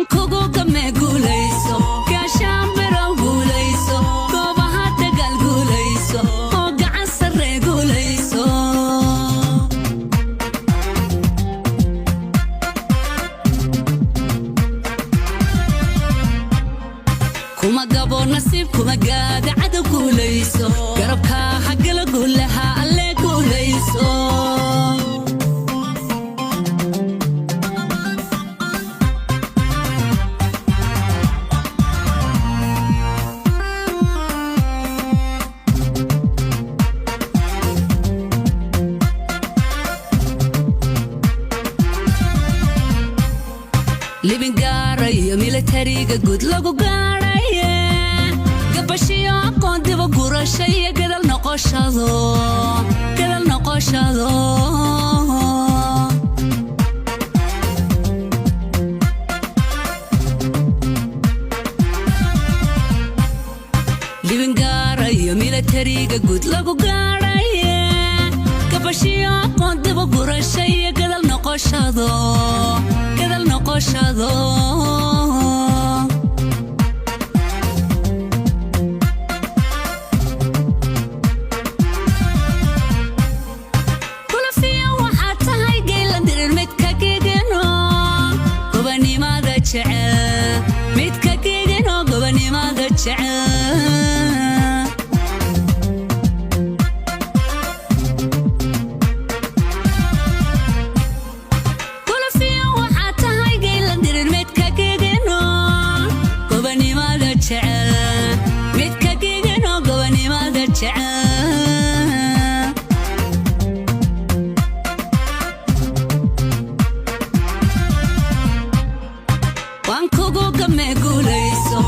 kugu game guulayso gaashaan birow guulayso goobaha dagaal guulayso oo gacan sarre guulayso kuma gabo nasiib kuma gaada cadow guulayso garabka hagala guulaha alle guulayso living gaarayo militariga guud lagu gaaraye gabashiyo aqoon dib u gurashaya gadal noqoshado living gaarayo militariga guud lagu gaaraye gabashiyo aqoon dib u gurashaya gadal noqoshado kulafiya waxaa tahay geylan dirir midka gegeno gobanimada jecel midka gegeno gobanimada jecel midka gegeno gobanimada jecel waan kugu game guulayso